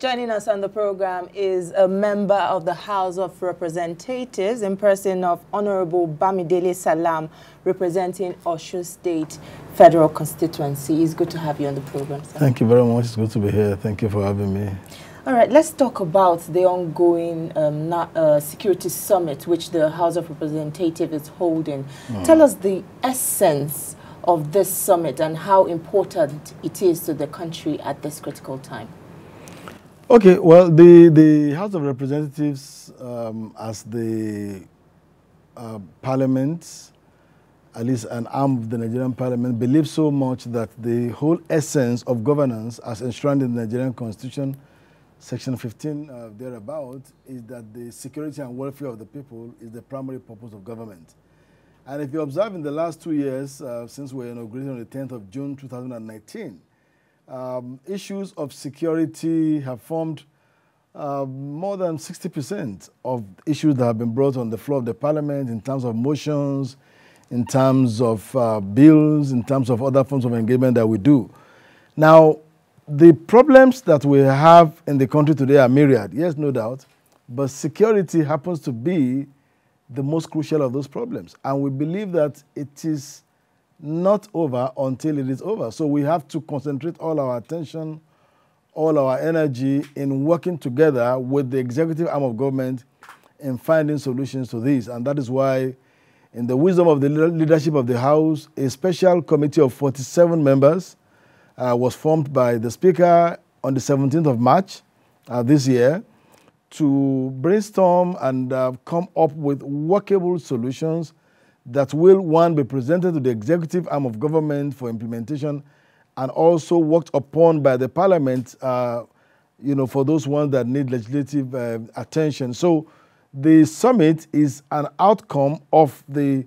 Joining us on the program is a member of the House of Representatives in person of Honorable Bamidele Sadam, representing Osun State Federal Constituency. It's good to have you on the program, sir. Thank you very much. It's good to be here. Thank you for having me. All right, let's talk about the ongoing security summit which the House of Representatives is holding. Tell us the essence of this summit and how important it is to the country at this critical time. Okay, well, the House of Representatives, as the parliament, at least an arm of the Nigerian parliament, believes so much that the whole essence of governance, as enshrined in the Nigerian Constitution, Section 15 thereabout, is that the security and welfare of the people is the primary purpose of government. And if you observe in the last 2 years, since we were inaugurated on the 10th of June 2019, issues of security have formed more than 60% of issues that have been brought on the floor of the parliament in terms of motions, in terms of bills, in terms of other forms of engagement that we do. Now, the problems that we have in the country today are myriad, yes, no doubt, but security happens to be the most crucial of those problems. And we believe that it is not over until it is over. So we have to concentrate all our attention, all our energy in working together with the executive arm of government in finding solutions to this. And that is why, in the wisdom of the leadership of the House, a special committee of 47 members was formed by the Speaker on the 17th of March this year to brainstorm and come up with workable solutions that will, one, be presented to the executive arm of government for implementation and also worked upon by the parliament, for those ones that need legislative attention. So the summit is an outcome of the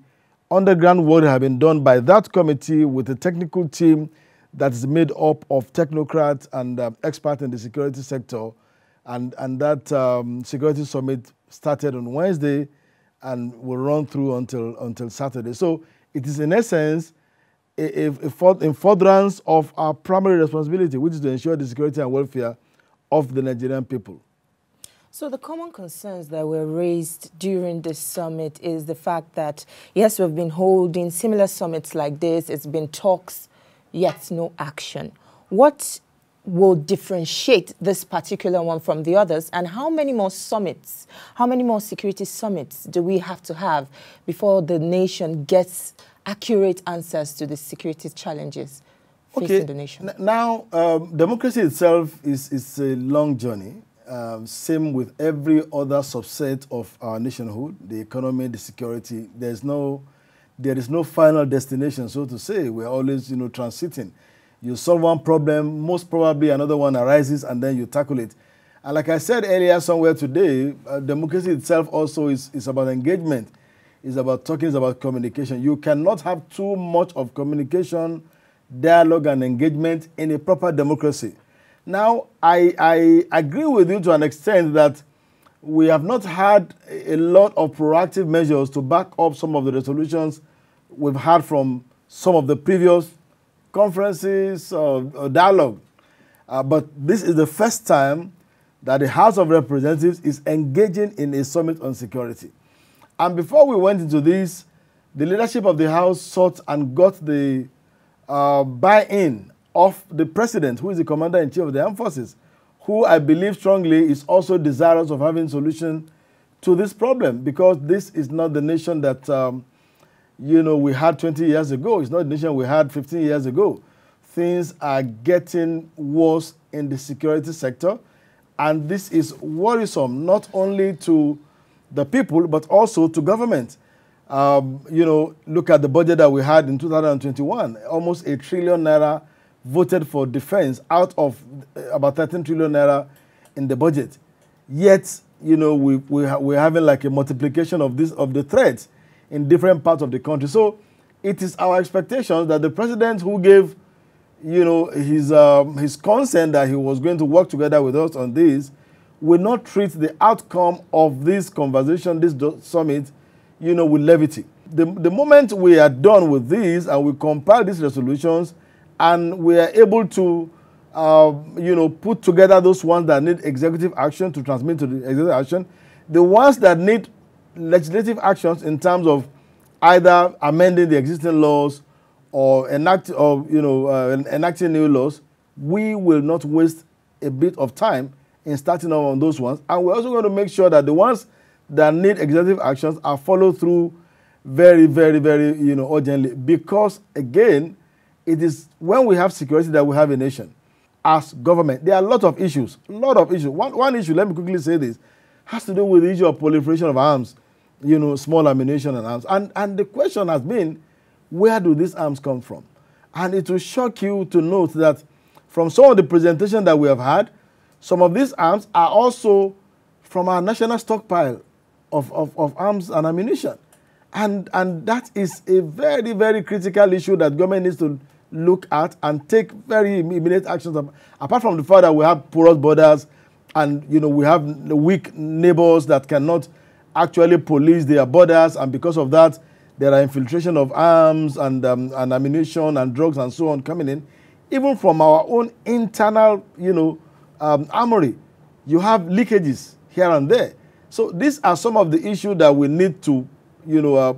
underground work that has been done by that committee with a technical team that is made up of technocrats and experts in the security sector. And that security summit started on Wednesday and will run through until Saturday. So it is in essence in furtherance of our primary responsibility, which is to ensure the security and welfare of the Nigerian people. So the common concerns that were raised during this summit is the fact that, yes, we've been holding similar summits like this. It's been talks, yet no action. What will differentiate this particular one from the others, and how many more summits, how many more security summits do we have to have before the nation gets accurate answers to the security challenges facing the nation? Now, democracy itself is a long journey. Same with every other subset of our nationhood, the economy, the security. There is no final destination, so to say. We're always, transiting. You solve one problem, most probably another one arises, and then you tackle it. And like I said earlier somewhere today, democracy itself also is about engagement. It's about talking, it's about communication. You cannot have too much of communication, dialogue, and engagement in a proper democracy. Now, I agree with you to an extent that we have not had a lot of proactive measures to back up some of the resolutions we've had from some of the previous conferences or dialogue. But this is the first time that the House of Representatives is engaging in a summit on security. And before we went into this, the leadership of the House sought and got the buy-in of the President, who is the Commander-in-Chief of the Armed Forces, who I believe strongly is also desirous of having solution to this problem, because this is not the nation that we had 20 years ago. It's not the nation we had 15 years ago. Things are getting worse in the security sector, and this is worrisome not only to the people but also to government. Look at the budget that we had in 2021. Almost 1 trillion naira voted for defense out of about 13 trillion naira in the budget. Yet, we're having like a multiplication of the threats in different parts of the country. So it is our expectation that the president who gave, his consent that he was going to work together with us on this will not treat the outcome of this conversation, this summit, with levity. The moment we are done with this and we compile these resolutions and we are able to put together those ones that need executive action to transmit to the executive action, the ones that need legislative actions in terms of either amending the existing laws or enacting new laws. We will not waste a bit of time in starting on those ones, and we're also going to make sure that the ones that need executive actions are followed through very, very, very, urgently. Because again, it is when we have security that we have a nation. As government, there are a lot of issues. One issue, let me quickly say this, has to do with the issue of proliferation of arms, small ammunition and arms. And the question has been, where do these arms come from? And it will shock you to note that from some of the presentation that we have had, some of these arms are also from our national stockpile of arms and ammunition. And that is a very, very critical issue that government needs to look at and take very immediate actions. Apart from the fact that we have porous borders and we have weak neighbors that cannot actually police their borders, and because of that, there are infiltration of arms and ammunition and drugs and so on coming in. Even from our own internal, armory, you have leakages here and there. So these are some of the issues that we need to,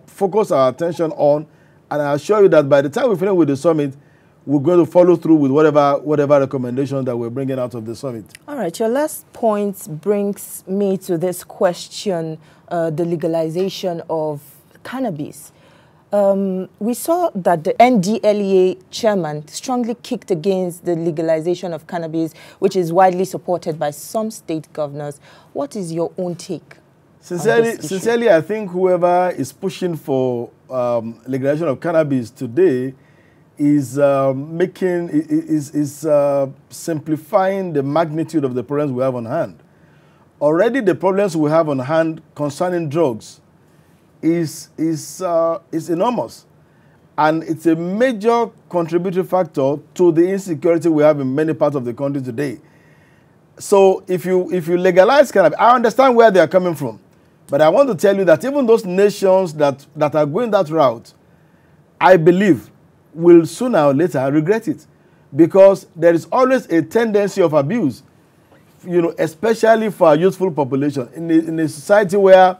focus our attention on. And I assure you that by the time we finish with the summit, we're going to follow through with whatever recommendation that we're bringing out of the summit. All right. Your last point brings me to this question, the legalization of cannabis. We saw that the NDLEA chairman strongly kicked against the legalization of cannabis, which is widely supported by some state governors. What is your own take? Sincerely, I think whoever is pushing for legalization of cannabis today is simplifying the magnitude of the problems we have on hand. Already, the problems we have on hand concerning drugs is enormous, and it's a major contributory factor to the insecurity we have in many parts of the country today. So if you legalize cannabis, I understand where they are coming from, but I want to tell you that even those nations that are going that route, I believe, will sooner or later regret it, because there is always a tendency of abuse, especially for our youthful population in a society where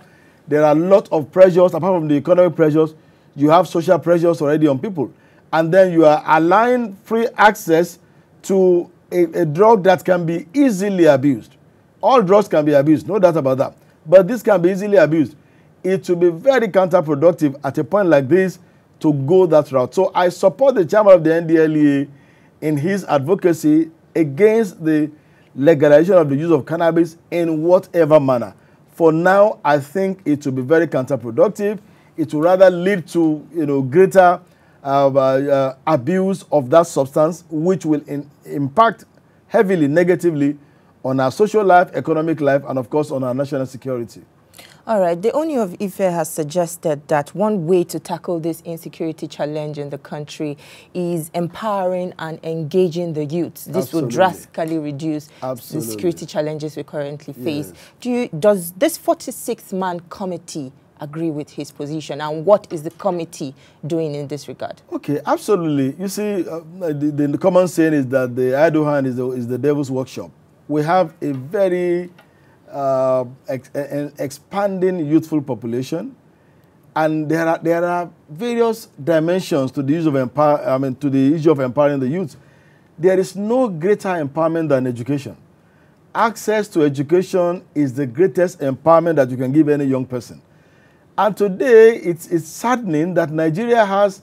there are a lot of pressures. Apart from the economic pressures, you have social pressures already on people. And then you are allowing free access to a drug that can be easily abused. All drugs can be abused, no doubt about that. But this can be easily abused. It will be very counterproductive at a point like this to go that route. So I support the chairman of the NDLEA in his advocacy against the legalization of the use of cannabis in whatever manner. For now, I think it will be very counterproductive. It will rather lead to greater abuse of that substance, which will impact heavily, negatively on our social life, economic life, and of course on our national security. All right. The Oni of Ife has suggested that one way to tackle this insecurity challenge in the country is empowering and engaging the youth. This will drastically reduce the security challenges we currently face. Yes. Does this 46-man committee agree with his position? And what is the committee doing in this regard? Okay, absolutely. You see, the common saying is that the idle hand is the devil's workshop. We have a very expanding youthful population, and there are various dimensions to the use of to the issue of empowering the youth. There is no greater empowerment than education. Access to education is the greatest empowerment that you can give any young person. And today, it's saddening that Nigeria has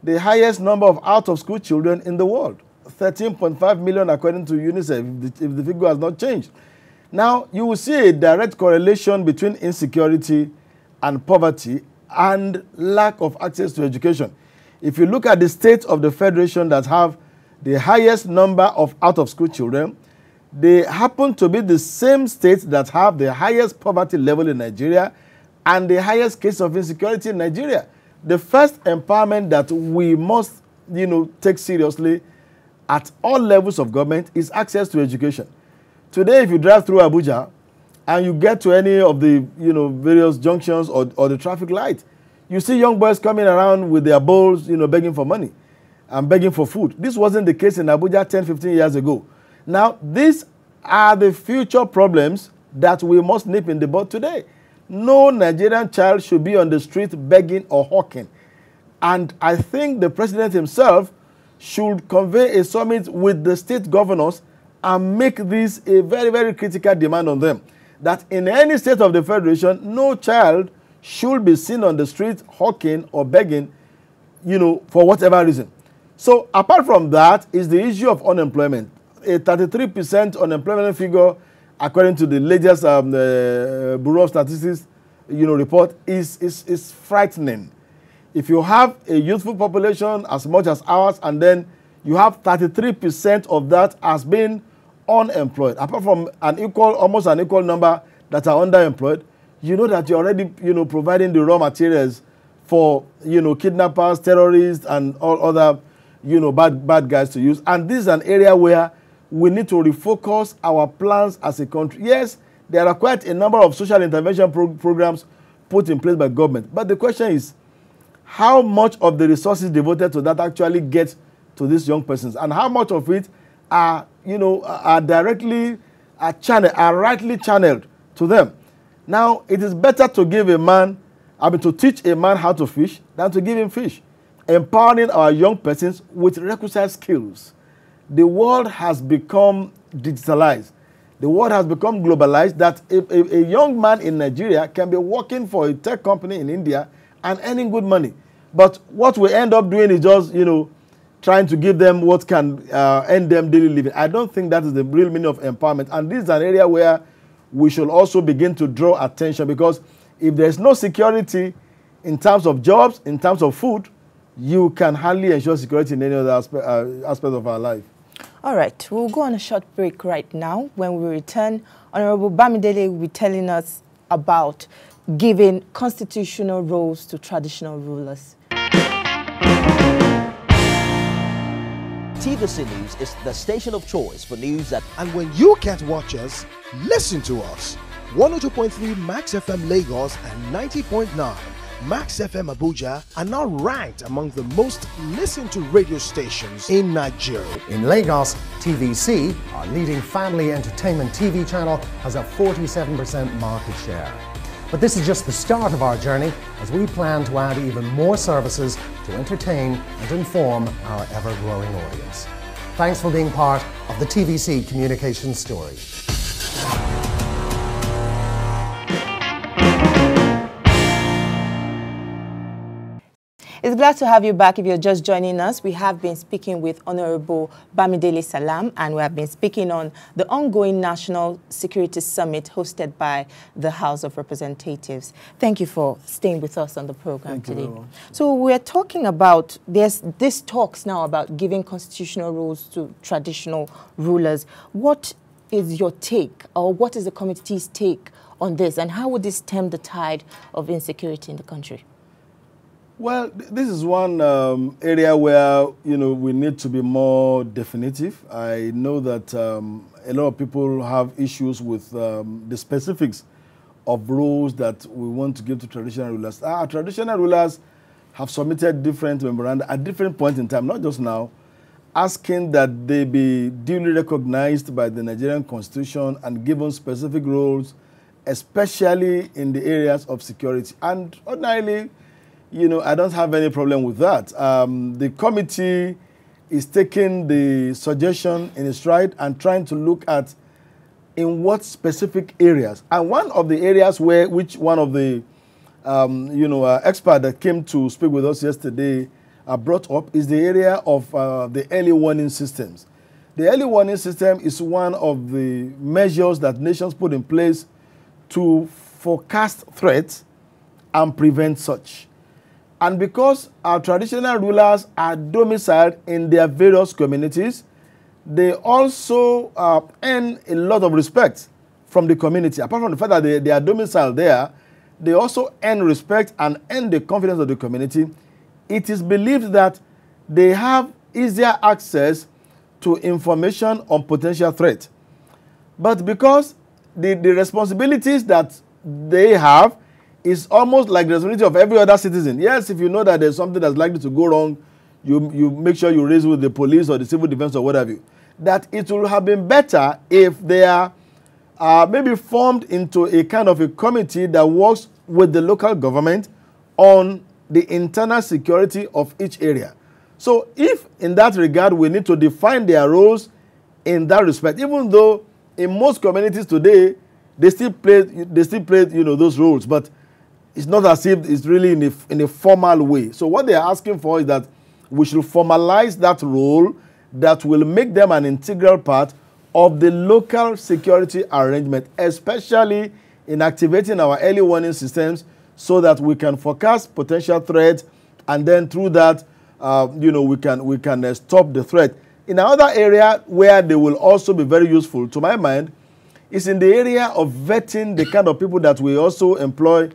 the highest number of out-of-school children in the world, 13.5 million according to UNICEF, if the figure has not changed. Now, you will see a direct correlation between insecurity and poverty and lack of access to education. If you look at the states of the Federation that have the highest number of out-of-school children, they happen to be the same states that have the highest poverty level in Nigeria and the highest case of insecurity in Nigeria. The first empowerment that we must, take seriously at all levels of government is access to education. Today, if you drive through Abuja and you get to any of the various junctions or the traffic light, you see young boys coming around with their bowls, begging for money. and begging for food. This wasn't the case in Abuja 10, 15 years ago. Now, these are the future problems that we must nip in the bud today. No Nigerian child should be on the street begging or hawking. And I think the president himself should convey a summit with the state governors and make this a very, very critical demand on them. That in any state of the federation, no child should be seen on the street hawking or begging, for whatever reason. So apart from that is the issue of unemployment. A 33% unemployment figure, according to the latest Bureau of Statistics, report, is frightening. If you have a youthful population as much as ours, and then you have 33% of that as being unemployed, apart from almost an equal number that are underemployed, you know that you're already, providing the raw materials for, kidnappers, terrorists, and all other, bad guys to use. And this is an area where we need to refocus our plans as a country. Yes, there are quite a number of social intervention programs put in place by government. But the question is, how much of the resources devoted to that actually get to these young persons? And how much of it are, are rightly channeled to them? Now, it is better to give to teach a man how to fish than to give him fish. Empowering our young persons with requisite skills. The world has become digitalized. The world has become globalized, that a young man in Nigeria can be working for a tech company in India and earning good money. But what we end up doing is just, trying to give them what can earn them daily living. I don't think that is the real meaning of empowerment. And this is an area where we should also begin to draw attention, because if there's no security in terms of jobs, in terms of food, you can hardly ensure security in any other aspect of our life. All right, we'll go on a short break right now. When we return, Honorable Bamidele will be telling us about giving constitutional roles to traditional rulers. TVC News is the station of choice for news that... And when you can't watch us, listen to us. 102.3 Max FM Lagos and 90.9 Max FM Abuja are now ranked among the most listened to radio stations in Nigeria. In Lagos, TVC, our leading family entertainment TV channel, has a 47% market share. But this is just the start of our journey, as we plan to add even more services to entertain and inform our ever-growing audience. Thanks for being part of the TVC communications story. It's glad to have you back. If you're just joining us, we have been speaking with Honorable Bamidele Sadam, and we have been speaking on the ongoing National Security Summit hosted by the House of Representatives. Thank you for staying with us on the program today. So we're talking about, there's this talks now about giving constitutional roles to traditional rulers. What is your take, or what is the committee's take on this, and how would this stem the tide of insecurity in the country? Well, this is one area where, we need to be more definitive. I know that a lot of people have issues with the specifics of rules that we want to give to traditional rulers. Our traditional rulers have submitted different memoranda at different points in time, not just now, asking that they be duly recognized by the Nigerian Constitution and given specific roles, especially in the areas of security. And ordinarily, I don't have any problem with that. The committee is taking the suggestion in its stride and trying to look at in what specific areas. And one of the areas which one of the expert that came to speak with us yesterday brought up is the area of the early warning systems. The early warning system is one of the measures that nations put in place to forecast threats and prevent such. And because our traditional rulers are domiciled in their various communities, they also earn a lot of respect from the community. Apart from the fact that they are domiciled there, they also earn respect and earn the confidence of the community. It is believed that they have easier access to information on potential threat. But because the responsibilities that they have is almost like the responsibility of every other citizen. Yes, if you know that there's something that's likely to go wrong, you make sure you raise with the police or the civil defense or whatever, that it would have been better if they are maybe formed into a kind of a committee that works with the local government on the internal security of each area. So if in that regard we need to define their roles in that respect, even though in most communities today they still play those roles, but it's not as if it's really in a formal way. So what they are asking for is that we should formalize that role that will make them an integral part of the local security arrangement, especially in activating our early warning systems so that we can forecast potential threats, and then through that, we can stop the threat. In another area where they will also be very useful, to my mind, is in the area of vetting the kind of people that we also employ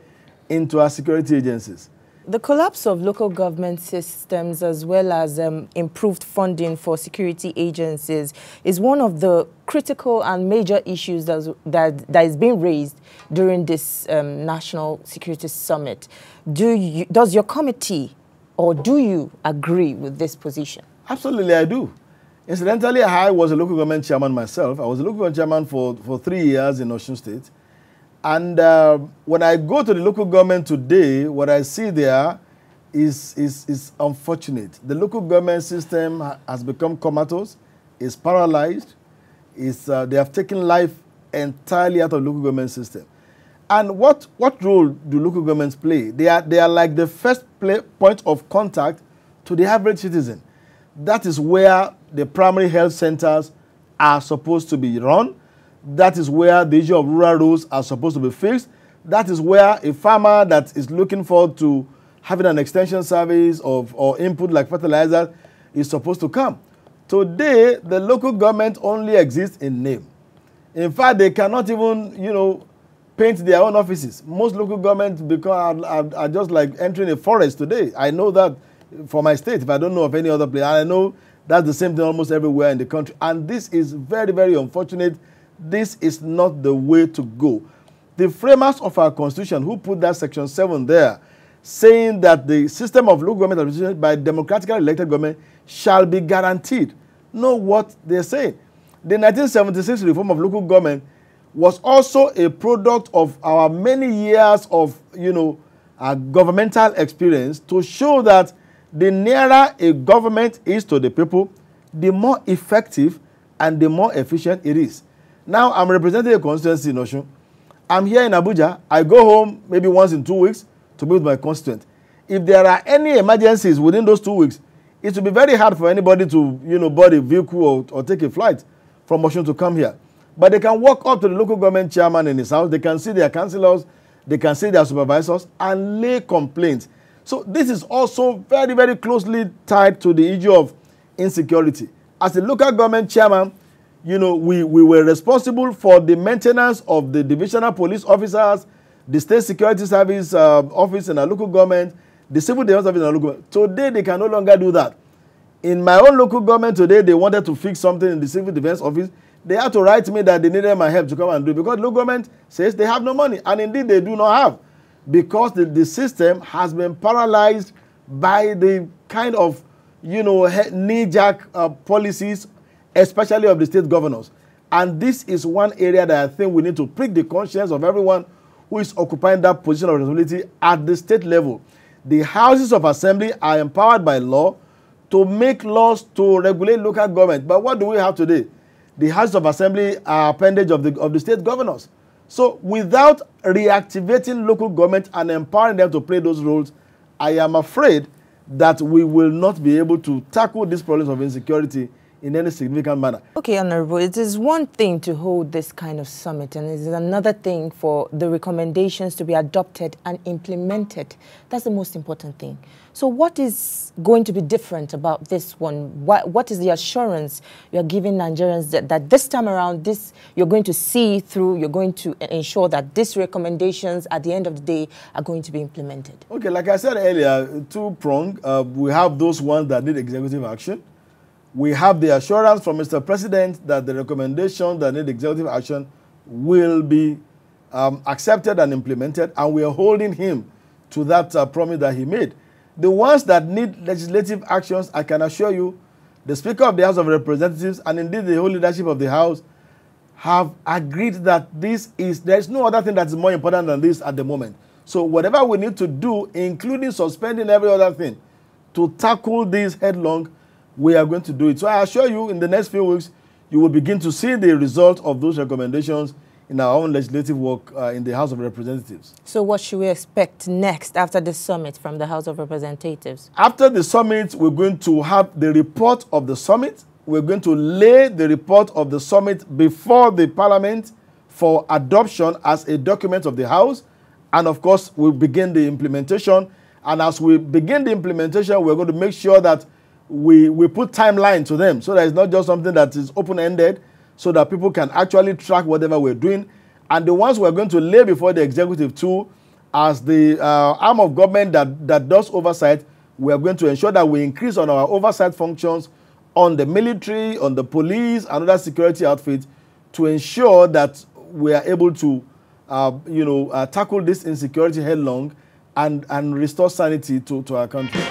into our security agencies. The collapse of local government systems as well as improved funding for security agencies is one of the critical and major issues that is being raised during this National Security Summit. Does your committee or do you agree with this position? Absolutely, I do. Incidentally, I was a local government chairman myself. I was a local government chairman for 3 years in Osun State. And when I go to the local government today, what I see there is unfortunate. The local government system has become comatose, is paralyzed, they have taken life entirely out of the local government system. And what role do local governments play? They are like the first point of contact to the average citizen. That is where the primary health centers are supposed to be run. That is where the issue of rural roads are supposed to be fixed. That is where a farmer that is looking forward to having an extension service or input like fertilizer is supposed to come. Today, the local government only exists in name. In fact, they cannot even, paint their own offices. Most local governments are just like entering a forest today. I know that for my state, if I don't know of any other place. I know that's the same thing almost everywhere in the country. And this is very, very unfortunate. This is not the way to go. The framers of our constitution who put that section 7 there, saying that the system of local government administration by democratically elected government shall be guaranteed, know what they're saying. The 1976 reform of local government was also a product of our many years of, governmental experience to show that the nearer a government is to the people, the more effective and the more efficient it is. Now, I'm representing a constituency in Osun. I'm here in Abuja. I go home maybe once in 2 weeks to be with my constituent. If there are any emergencies within those 2 weeks, it will be very hard for anybody to, board a vehicle or take a flight from Osun to come here. But they can walk up to the local government chairman in his house. They can see their councillors. They can see their supervisors and lay complaints. So this is also very, very closely tied to the issue of insecurity. As a local government chairman, we were responsible for the maintenance of the divisional police officers, the state security service office in our local government, the civil defense office in our local government. Today, they can no longer do that. In my own local government today, they wanted to fix something in the civil defense office. They had to write me that they needed my help to come and do it because the local government says they have no money. And indeed, they do not have, because the system has been paralyzed by the kind of, knee-jerk policies, especially of the state governors. And this is one area that I think we need to prick the conscience of everyone who is occupying that position of responsibility at the state level. The houses of assembly are empowered by law to make laws to regulate local government. But what do we have today? The houses of assembly are appendage of the state governors. So without reactivating local government and empowering them to play those roles, I am afraid that we will not be able to tackle these problems of insecurity in any significant manner. Okay, Honorable, it is one thing to hold this kind of summit, and it is another thing for the recommendations to be adopted and implemented. That's the most important thing. So what is going to be different about this one? What is the assurance you're giving Nigerians that this time around, you're going to see through, you're going to ensure that these recommendations at the end of the day are going to be implemented? Okay, like I said earlier, two-pronged. We have those ones that need executive action. We have the assurance from Mr. President that the recommendations that need executive action will be accepted and implemented, and we are holding him to that promise that he made. The ones that need legislative actions, I can assure you, the Speaker of the House of Representatives and indeed the whole leadership of the House have agreed that there is no other thing that is more important than this at the moment. So whatever we need to do, including suspending every other thing, to tackle this headlong, we are going to do it. So I assure you, in the next few weeks, you will begin to see the result of those recommendations in our own legislative work in the House of Representatives. So what should we expect next after the summit from the House of Representatives? After the summit, we're going to have the report of the summit. We're going to lay the report of the summit before the Parliament for adoption as a document of the House. And of course, we'll begin the implementation. And as we begin the implementation, we're going to make sure that we put timeline to them, so that it's not just something that is open-ended, so that people can actually track whatever we're doing. And the ones we're going to lay before the executive too, as the arm of government that does oversight, we are going to ensure that we increase on our oversight functions on the military, on the police, and other security outfits to ensure that we are able to, tackle this insecurity headlong and restore sanity to our country.